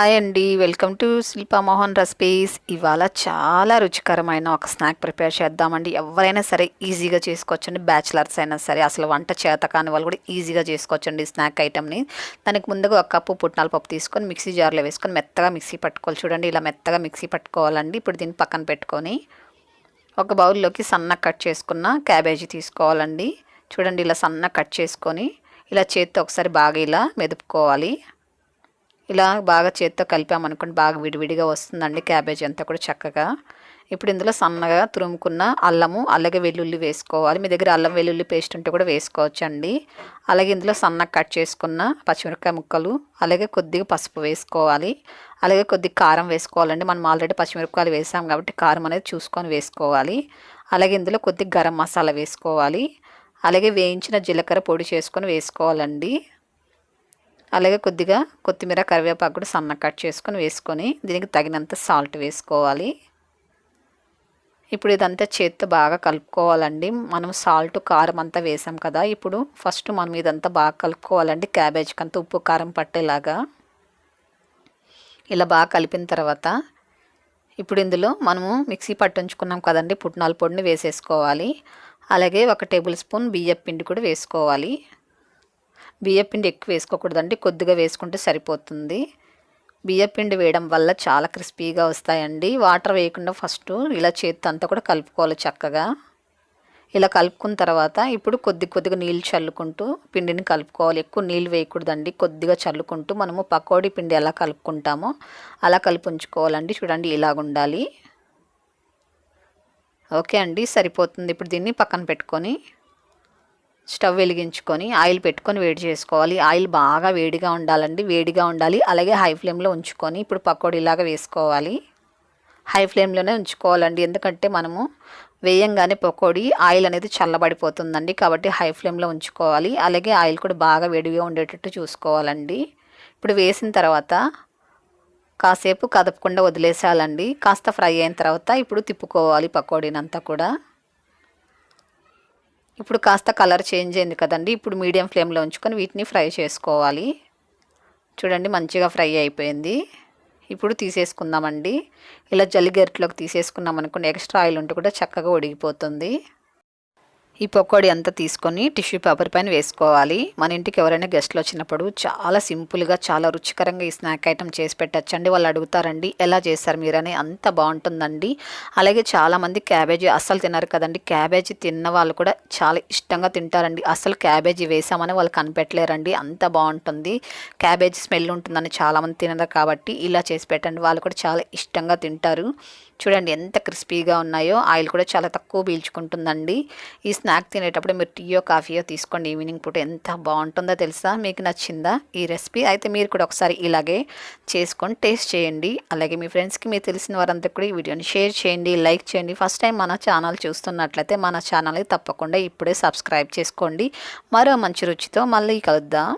Hi అండి, welcome to Shilpa Mohan recipes. ఇవాళ చాలా రుచికరమైన ఒక స్నాక్ ప్రిపేర్ చేద్దామండి. ఎవరైనా సరే ఈజీగా చేసుకోవచ్చండి. బ్యాచిలర్స్ అయినా సరే, అసలు వంట చేత కాని వాళ్ళు కూడా ఈజీగా చేసుకోవచ్చండి ఈ స్నాక్ ఐటమ్ని. దానికి ముందుగా ఒక కప్పు పుట్నాల పప్పు తీసుకొని మిక్సీ జార్లో వేసుకొని మెత్తగా మిక్సీ పట్టుకోవాలి. చూడండి, ఇలా మెత్తగా మిక్సీ పట్టుకోవాలండి. ఇప్పుడు దీన్ని పక్కన పెట్టుకొని ఒక బౌల్లోకి సన్నగా కట్ చేసుకున్న క్యాబేజీ తీసుకోవాలండి. చూడండి, ఇలా సన్నగా కట్ చేసుకొని ఇలా చేత్తో ఒకసారి బాగా ఇలా మెదుపుకోవాలి. ఇలా బాగా చేత్తో కలిపామనుకోండి బాగా విడివిడిగా వస్తుందండి క్యాబేజీ అంతా కూడా చక్కగా. ఇప్పుడు ఇందులో సన్నగా తురుముకున్న అల్లము, అలాగే వెల్లుల్లి వేసుకోవాలి. మీ దగ్గర అల్లం వెల్లుల్లి పేస్ట్ ఉంటే కూడా వేసుకోవచ్చండి. అలాగే ఇందులో సన్నగా కట్ చేసుకున్న పచ్చిమిరపకాయ ముక్కలు, అలాగే కొద్దిగా పసుపు వేసుకోవాలి. అలాగే కొద్దిగా కారం వేసుకోవాలండి. మనం ఆల్రెడీ పచ్చిమిరపకాయలు వేసాం కాబట్టి కారం అనేది చూసుకొని వేసుకోవాలి. అలాగే ఇందులో కొద్దిగా గరం మసాలా వేసుకోవాలి. అలాగే వేయించిన జీలకర్ర పొడి చేసుకొని వేసుకోవాలండి. అలాగే కొద్దిగా కొత్తిమీర, కరివేపాకు కూడా సన్నగా కట్ చేసుకొని వేసుకొని దీనికి తగినంత సాల్ట్ వేసుకోవాలి. ఇప్పుడు ఇదంతా చేత్తో బాగా కలుపుకోవాలండి. మనం సాల్ట్, కారం అంతా వేసాం కదా, ఇప్పుడు ఫస్ట్ మనం ఇదంతా బాగా కలుపుకోవాలండి. క్యాబేజ్కి అంతా ఉప్పు కారం పట్టేలాగా ఇలా బాగా కలిపిన తర్వాత ఇప్పుడు ఇందులో మనము మిక్సీ పట్టించుకున్నాం కదండి పుట్నాల పొడిని వేసేసుకోవాలి. అలాగే 1 టేబుల్ స్పూన్ బియ్యం పిండి కూడా వేసుకోవాలి. బియ్యపిండి ఎక్కువ వేసుకోకూడదండి, కొద్దిగా వేసుకుంటే సరిపోతుంది. బియ్యపిండి వేయడం వల్ల చాలా క్రిస్పీగా వస్తాయండి. వాటర్ వేయకుండా ఫస్ట్ ఇలా చేత్తో అంతా కూడా కలుపుకోవాలి చక్కగా. ఇలా కలుపుకున్న తర్వాత ఇప్పుడు కొద్దిగా నీళ్ళు చల్లుకుంటూ పిండిని కలుపుకోవాలి. ఎక్కువ నీళ్ళు వేయకూడదండి, కొద్దిగా చల్లుకుంటూ మనము పకోడీ పిండి ఎలా కలుపుకుంటామో అలా ఉంచుకోవాలండి. చూడండి, ఇలాగ ఉండాలి. ఓకే అండి, సరిపోతుంది. ఇప్పుడు దీన్ని పక్కన పెట్టుకొని స్టవ్ వెలిగించుకొని ఆయిల్ పెట్టుకొని వేడి చేసుకోవాలి. ఆయిల్ బాగా వేడిగా ఉండాలండి, వేడిగా ఉండాలి. అలాగే హై ఫ్లేమ్లో ఉంచుకొని ఇప్పుడు పకోడీలాగా వేసుకోవాలి. హై ఫ్లేమ్లోనే ఉంచుకోవాలండి, ఎందుకంటే మనము వేయంగానే పకోడీ ఆయిల్ అనేది చల్లబడిపోతుందండి. కాబట్టి హై ఫ్లేమ్లో ఉంచుకోవాలి. అలాగే ఆయిల్ కూడా బాగా వేడిగా ఉండేటట్టు చూసుకోవాలండి. ఇప్పుడు వేసిన తర్వాత కాసేపు కదపకుండా వదిలేసేయాలండి. కాస్త ఫ్రై అయిన తర్వాత ఇప్పుడు తిప్పుకోవాలి పకోడీనంతా కూడా. ఇప్పుడు కాస్త కలర్ చేంజ్ అయింది కదండి, ఇప్పుడు మీడియం ఫ్లేమ్లో ఉంచుకొని వీటిని ఫ్రై చేసుకోవాలి. చూడండి, మంచిగా ఫ్రై అయిపోయింది. ఇప్పుడు తీసేసుకుందామండి. ఇలా జల్లిగరిటలోకి తీసేసుకున్నాం అనుకోండి, ఎక్స్ట్రా ఆయిల్ ఉంటే కూడా చక్కగా ఉడికిపోతుంది. ఈ పకోడీ అంతా తీసుకొని టిష్యూ పేపర్ పైన వేసుకోవాలి. మన ఇంటికి ఎవరైనా గెస్ట్లు వచ్చినప్పుడు చాలా సింపుల్గా, చాలా రుచికరంగా ఈ స్నాక్ ఐటమ్ చేసి పెట్టచ్చండి. వాళ్ళు అడుగుతారండి ఎలా చేస్తారు మీరని, అంత బాగుంటుందండి. అలాగే చాలామంది క్యాబేజీ అస్సలు తినరు కదండి. క్యాబేజీ తిన్న వాళ్ళు కూడా చాలా ఇష్టంగా తింటారండి. అసలు క్యాబేజీ వేసామని వాళ్ళు కనిపెట్టలేరండి, అంత బాగుంటుంది. క్యాబేజీ స్మెల్ ఉంటుందని చాలామంది తినరు కాబట్టి ఇలా చేసి పెట్టండి, వాళ్ళు కూడా చాలా ఇష్టంగా తింటారు. చూడండి ఎంత క్రిస్పీగా ఉన్నాయో, ఆయిల్ కూడా చాలా తక్కువ పీల్చుకుంటుందండి. ఈ స్నాక్ తినేటప్పుడు మీరు టీయో కాఫీయో తీసుకోండి ఈవినింగ్ పూట, ఎంత బాగుంటుందో తెలుసా. మీకు నచ్చిందా ఈ రెసిపీ? అయితే మీరు కూడా ఒకసారి ఇలాగే చేసుకొని టేస్ట్ చేయండి. అలాగే మీ ఫ్రెండ్స్కి, మీరు తెలిసిన వారందరికీ కూడా ఈ వీడియోని షేర్ చేయండి, లైక్ చేయండి. ఫస్ట్ టైం మన ఛానల్ చూస్తున్నట్లయితే మన ఛానల్ని తప్పకుండా ఇప్పుడే సబ్స్క్రైబ్ చేసుకోండి. మరో మంచి రుచితో మళ్ళీ కలుద్దాం.